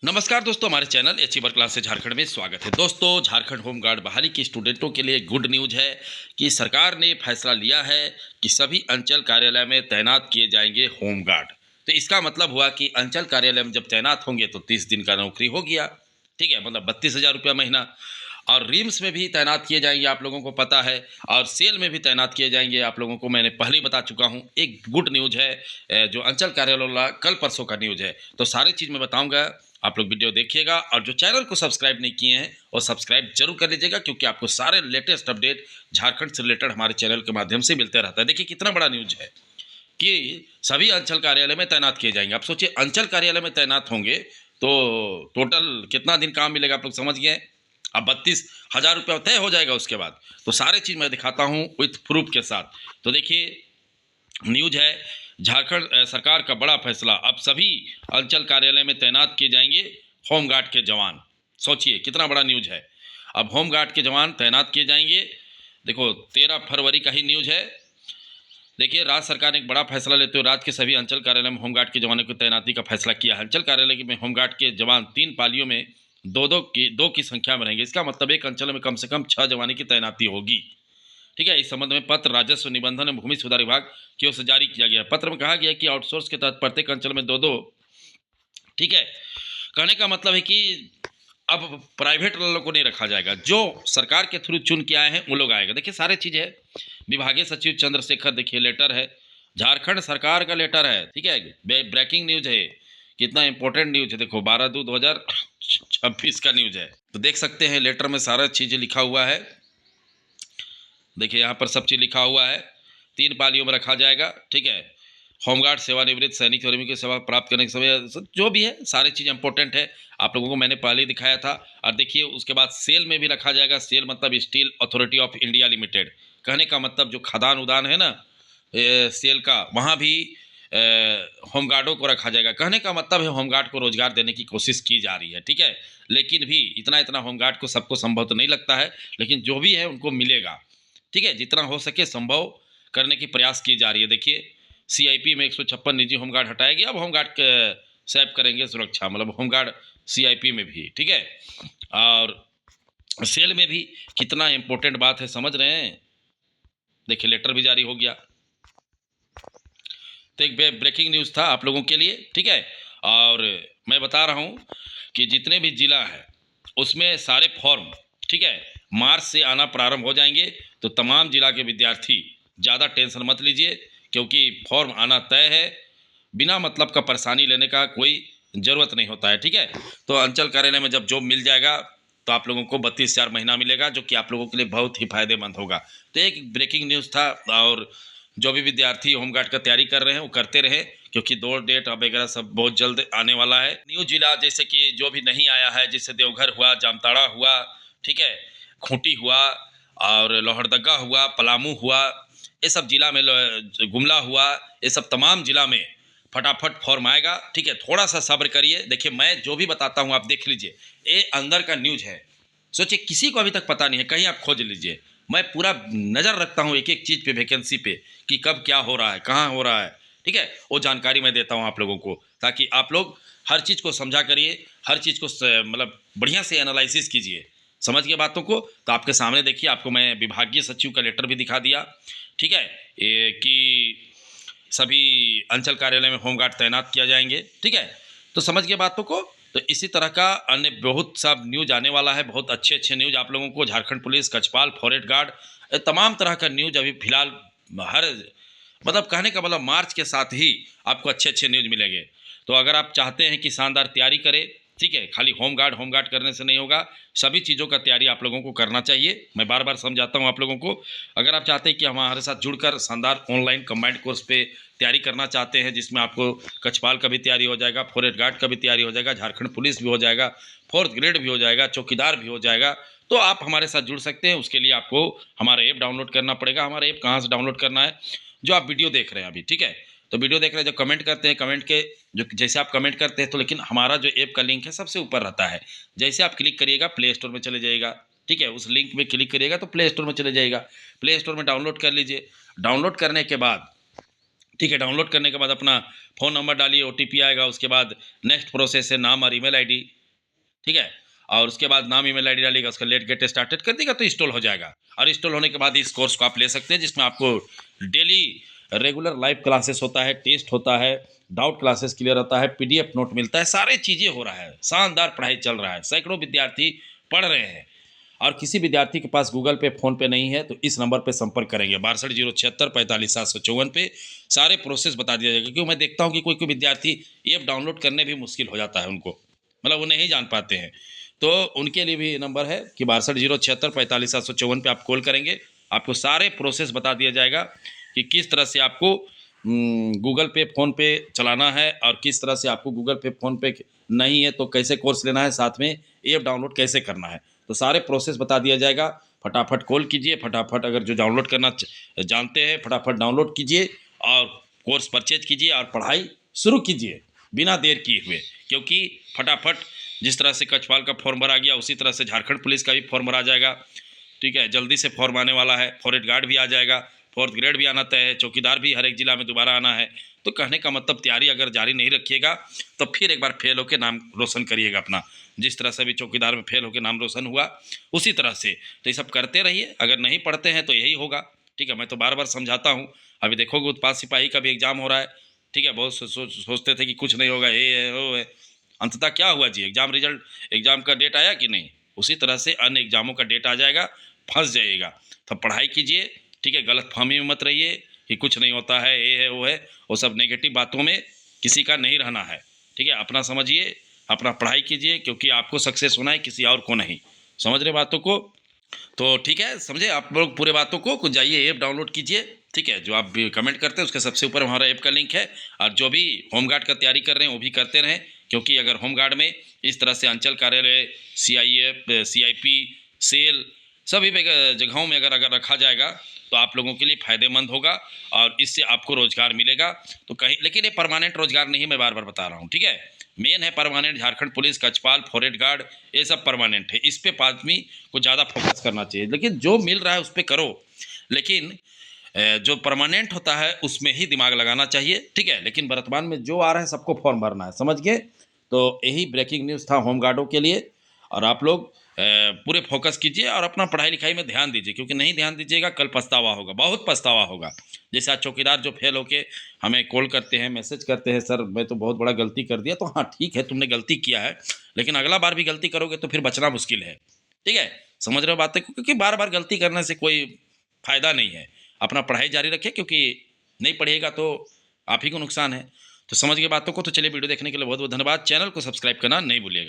नमस्कार दोस्तों, हमारे चैनल अचीवर क्लास से झारखंड में स्वागत है। दोस्तों, झारखंड होमगार्ड बहाली के स्टूडेंटों के लिए गुड न्यूज़ है कि सरकार ने फैसला लिया है कि सभी अंचल कार्यालय में तैनात किए जाएंगे होमगार्ड। तो इसका मतलब हुआ कि अंचल कार्यालय में जब तैनात होंगे तो 30 दिन का नौकरी हो गया। ठीक है, मतलब 32,000 रुपया महीना। और रिम्स में भी तैनात किए जाएंगे, आप लोगों को पता है। और सेल में भी तैनात किए जाएंगे, आप लोगों को मैंने पहले ही बता चुका हूँ। एक गुड न्यूज़ है जो अंचल कार्यालय वाला कल परसों का न्यूज़ है। तो सारी चीज़ मैं बताऊंगा, आप लोग वीडियो देखिएगा। और जो चैनल को सब्सक्राइब नहीं किए हैं वो सब्सक्राइब जरूर कर लीजिएगा, क्योंकि आपको सारे लेटेस्ट अपडेट झारखंड से रिलेटेड हमारे चैनल के माध्यम से मिलते रहता है। देखिए कितना बड़ा न्यूज है कि सभी अंचल कार्यालय में तैनात किए जाएंगे। आप सोचिए, अंचल कार्यालय में तैनात होंगे तो टोटल कितना दिन काम मिलेगा, आप लोग समझ गए। अब 32,000 रुपया तय हो जाएगा उसके बाद। तो सारे चीज़ मैं दिखाता हूँ विथ प्रूफ के साथ। तो देखिए, न्यूज है झारखंड सरकार का बड़ा फैसला, अब सभी अंचल कार्यालय में तैनात किए जाएंगे होमगार्ड के जवान। सोचिए कितना बड़ा न्यूज है। अब होमगार्ड के जवान तैनात किए जाएंगे। देखो, 13 फरवरी का ही न्यूज है। देखिए, राज्य सरकार ने एक बड़ा फैसला लेते हुए राज्य के सभी अंचल कार्यालय में होमगार्ड के जवानों की तैनाती का फैसला किया है। अंचल कार्यालय में होमगार्ड के जवान 3 पालियों में दो की संख्या में रहेंगे। इसका मतलब एक अंचल में कम से कम 6 जवानों की तैनाती होगी। ठीक है, इस संबंध में पत्र राजस्व निबंधन एवं भूमि सुधार विभाग की ओर से जारी किया गया। पत्र में कहा गया है कि आउटसोर्स के तहत प्रत्येक अंचल में दो दो। ठीक है, कहने का मतलब है कि अब प्राइवेट वालों को नहीं रखा जाएगा, जो सरकार के थ्रू चुन के आए हैं वो लोग आएगा। देखिए सारे चीज है। विभागीय सचिव चंद्रशेखर, देखिए लेटर है, झारखंड सरकार का लेटर है। ठीक है, ब्रेकिंग न्यूज है। कितना इंपॉर्टेंट न्यूज है, देखो 12/2/2026 का न्यूज है। तो देख सकते हैं लेटर में सारा चीज लिखा हुआ है। देखिए यहाँ पर सब चीज़ लिखा हुआ है। 3 पालियों में रखा जाएगा। ठीक है, होमगार्ड सेवानिवृत्त सैनिक कर्मी की सेवा प्राप्त करने के समय जो भी है सारी चीज़ इंपॉर्टेंट है। आप लोगों को मैंने पहले ही दिखाया था। और देखिए उसके बाद सेल में भी रखा जाएगा। सेल मतलब steel authority of India limited. कहने का मतलब जो खदान उदान है ना, सेल का, वहाँ भी होमगार्डों को रखा जाएगा। कहने का मतलब है होमगार्ड को रोजगार देने की कोशिश की जा रही है। ठीक है, लेकिन भी इतना इतना होमगार्ड को सबको संभव तो नहीं लगता है, लेकिन जो भी है उनको मिलेगा। ठीक है, जितना हो सके संभव करने की प्रयास की जा रही है। देखिए, सीआईपी में 156 निजी होमगार्ड हटाए गए। अब होमगार्ड के सैप करेंगे सुरक्षा, मतलब होमगार्ड सीआईपी में भी। ठीक है, और सेल में भी कितना इंपॉर्टेंट बात है, समझ रहे हैं। देखिए लेटर भी जारी हो गया। तो एक ब्रेकिंग न्यूज़ था आप लोगों के लिए। ठीक है, और मैं बता रहा हूँ कि जितने भी जिला है उसमें सारे फॉर्म, ठीक है, मार्च से आना प्रारंभ हो जाएंगे। तो तमाम जिला के विद्यार्थी ज़्यादा टेंशन मत लीजिए, क्योंकि फॉर्म आना तय है। बिना मतलब का परेशानी लेने का कोई ज़रूरत नहीं होता है। ठीक है, तो अंचल कार्यालय में जब जॉब मिल जाएगा तो आप लोगों को 32,000 महीना मिलेगा, जो कि आप लोगों के लिए बहुत ही फायदेमंद होगा। तो एक ब्रेकिंग न्यूज़ था। और जो भी विद्यार्थी होमगार्ड का तैयारी कर रहे हैं वो करते रहे, क्योंकि दौड़ डेट वगैरह सब बहुत जल्द आने वाला है। न्यू जिला जैसे कि जो भी नहीं आया है, जैसे देवघर हुआ, जामताड़ा हुआ, ठीक है, खूंटी हुआ, और लोहरदगा हुआ, पलामू हुआ, ये सब जिला में, गुमला हुआ, ये सब तमाम जिला में फटाफट फॉर्म आएगा। ठीक है, थोड़ा सा सब्र करिए। देखिए मैं जो भी बताता हूँ आप देख लीजिए, ये अंदर का न्यूज है। सोचिए किसी को अभी तक पता नहीं है, कहीं आप खोज लीजिए। मैं पूरा नज़र रखता हूँ एक एक चीज़ पे, वैकेंसी पे, कि कब क्या हो रहा है, कहाँ हो रहा है। ठीक है, वो जानकारी मैं देता हूँ आप लोगों को, ताकि आप लोग हर चीज़ को समझा करिए, हर चीज़ को मतलब बढ़िया से एनालिसिस कीजिए, समझ के बातों को। तो आपके सामने देखिए, आपको मैं विभागीय सचिव का लेटर भी दिखा दिया। ठीक है, कि सभी अंचल कार्यालय में होमगार्ड तैनात किया जाएंगे। ठीक है, तो समझ गए बातों को। तो इसी तरह का अन्य बहुत सा न्यूज आने वाला है, बहुत अच्छे अच्छे न्यूज आप लोगों को। झारखंड पुलिस, कचपाल, फॉरेस्ट गार्ड, तमाम तरह का न्यूज अभी फिलहाल हर, मतलब कहने का मतलब मार्च के साथ ही आपको अच्छे अच्छे न्यूज मिलेंगे। तो अगर आप चाहते हैं कि शानदार तैयारी करें, ठीक है, खाली होमगार्ड होमगार्ड करने से नहीं होगा, सभी चीज़ों का तैयारी आप लोगों को करना चाहिए। मैं बार बार समझाता हूँ आप लोगों को। अगर आप चाहते हैं कि हमारे साथ जुड़कर शानदार ऑनलाइन कंबाइंड कोर्स पे तैयारी करना चाहते हैं, जिसमें आपको कचपाल का भी तैयारी हो जाएगा, फॉरेस्ट गार्ड का भी तैयारी हो जाएगा, झारखंड पुलिस भी हो जाएगा, फोर्थ ग्रेड भी हो जाएगा, चौकीदार भी हो जाएगा, तो आप हमारे साथ जुड़ सकते हैं। उसके लिए आपको हमारा ऐप डाउनलोड करना पड़ेगा। हमारा ऐप कहाँ से डाउनलोड करना है, जो आप वीडियो देख रहे हैं अभी, ठीक है, तो वीडियो देख रहे हैं, जो कमेंट करते हैं, कमेंट के जो जैसे आप कमेंट करते हैं, तो लेकिन हमारा जो ऐप का लिंक है सबसे ऊपर रहता है। जैसे आप क्लिक करिएगा प्ले स्टोर में चले जाइएगा। ठीक है, उस लिंक में क्लिक करिएगा तो प्ले स्टोर में चले जाएगा। प्ले स्टोर में डाउनलोड कर लीजिए। डाउनलोड करने के बाद ठीक है, डाउनलोड करने के बाद अपना फ़ोन नंबर डालिए, ओटीपी आएगा, उसके बाद नेक्स्ट प्रोसेस है नाम और ईमेल आईडी, ठीक है? और उसके बाद नाम ईमेल आईडी डालिएगा, उसका लेट गेट स्टार्टेड कर देगा तो इंस्टॉल हो जाएगा। और इंस्टॉल होने के बाद इस कोर्स को आप ले सकते हैं, जिसमें आपको डेली रेगुलर लाइव क्लासेस होता है, टेस्ट होता है, डाउट क्लासेस क्लियर होता है, पीडीएफ नोट मिलता है, सारी चीज़ें हो रहा है, शानदार पढ़ाई चल रहा है, सैकड़ों विद्यार्थी पढ़ रहे हैं। और किसी विद्यार्थी के पास गूगल पे, फ़ोन पे नहीं है तो इस नंबर पे संपर्क करेंगे 62 076 45 754 पे, सारे प्रोसेस बता दिया जाएगा। क्योंकि मैं देखता हूँ कि कोई कोई विद्यार्थी ऐप डाउनलोड करने भी मुश्किल हो जाता है उनको, मतलब वो नहीं जान पाते हैं। तो उनके लिए भी ये नंबर है कि 62 076 45 754 पे आप कॉल करेंगे, आपको सारे प्रोसेस बता दिया जाएगा कि किस तरह से आपको गूगल पे, फ़ोन पे चलाना है, और किस तरह से आपको गूगल पे, फ़ोन पे नहीं है तो कैसे कोर्स लेना है, साथ में ऐप डाउनलोड कैसे करना है। तो सारे प्रोसेस बता दिया जाएगा। फटाफट कॉल कीजिए, फटाफट अगर जो डाउनलोड करना जानते हैं फटाफट डाउनलोड कीजिए और कोर्स परचेज कीजिए और पढ़ाई शुरू कीजिए बिना देर किए हुए। क्योंकि फटाफट जिस तरह से कक्षपाल का फॉर्म भरा गया, उसी तरह से झारखंड पुलिस का भी फॉर्म भरा जाएगा, ठीक है? जल्दी से फॉर्म आने वाला है, फॉरेस्ट गार्ड भी आ जाएगा, 4th ग्रेड भी आना तय है, चौकीदार भी हर एक जिला में दोबारा आना है। तो कहने का मतलब तैयारी अगर जारी नहीं रखिएगा तो फिर एक बार फेल होकर नाम रोशन करिएगा अपना, जिस तरह से अभी चौकीदार में फेल होकर नाम रोशन हुआ उसी तरह से। तो ये सब करते रहिए, अगर नहीं पढ़ते हैं तो यही होगा, ठीक है? मैं तो बार बार समझाता हूँ। अभी देखोगे उत्पाद सिपाही का भी एग्जाम हो रहा है, ठीक है? बहुत सोचते थे कि कुछ नहीं होगा, ये है वो है, अंततः क्या हुआ जी? एग्जाम रिजल्ट, एग्जाम का डेट आया कि नहीं? उसी तरह से अन्य एग्जामों का डेट आ जाएगा, फंस जाइएगा। तो पढ़ाई कीजिए, ठीक है? गलतफहमी में मत रहिए कि कुछ नहीं होता है, ये है वो है, वो सब नेगेटिव बातों में किसी का नहीं रहना है, ठीक है? अपना समझिए, अपना पढ़ाई कीजिए, क्योंकि आपको सक्सेस होना है, किसी और को नहीं। समझ रहे बातों को? तो ठीक है, समझे आप लोग पूरे बातों को। कुछ जाइए ऐप डाउनलोड कीजिए, ठीक है? जो आप भी कमेंट करते हैं उसके सबसे ऊपर हमारा ऐप का लिंक है। और जो भी होमगार्ड का तैयारी कर रहे हैं वो भी करते रहें, क्योंकि अगर होमगार्ड में इस तरह से अंचल कार्यालय, सीआईएफ, सीआईपी, सेल, सभी जगहों में अगर अगर रखा जाएगा तो आप लोगों के लिए फ़ायदेमंद होगा और इससे आपको रोज़गार मिलेगा। तो कहीं, लेकिन ये परमानेंट रोज़गार नहीं, मैं बार बार बता रहा हूँ, ठीक है? मेन है परमानेंट झारखंड पुलिस, कक्षपाल, फॉरेस्ट गार्ड, ये सब परमानेंट है। इस पे आदमी को ज़्यादा फोकस करना चाहिए, लेकिन जो मिल रहा है उस पर करो। लेकिन जो परमानेंट होता है उसमें ही दिमाग लगाना चाहिए, ठीक है? लेकिन वर्तमान में जो आ रहा है सबको फॉर्म भरना है, समझ गए? तो यही ब्रेकिंग न्यूज़ था होमगार्डों के लिए। और आप लोग पूरे फोकस कीजिए और अपना पढ़ाई लिखाई में ध्यान दीजिए, क्योंकि नहीं ध्यान दीजिएगा कल पछतावा होगा, बहुत पछतावा होगा। जैसे आज चौकीदार जो फेल होके हमें कॉल करते हैं, मैसेज करते हैं, सर मैं तो बहुत बड़ा गलती कर दिया। तो हाँ ठीक है, तुमने गलती किया है, लेकिन अगला बार भी गलती करोगे तो फिर बचना मुश्किल है, ठीक है? समझ रहे हो बातें को? क्योंकि बार बार गलती करने से कोई फ़ायदा नहीं है। अपना पढ़ाई जारी रखिए, क्योंकि नहीं पढ़िएगा तो आप ही को नुकसान है। तो समझ गए बातों को? तो चलिए, वीडियो देखने के लिए बहुत बहुत धन्यवाद। चैनल को सब्सक्राइब करना नहीं भूलिएगा।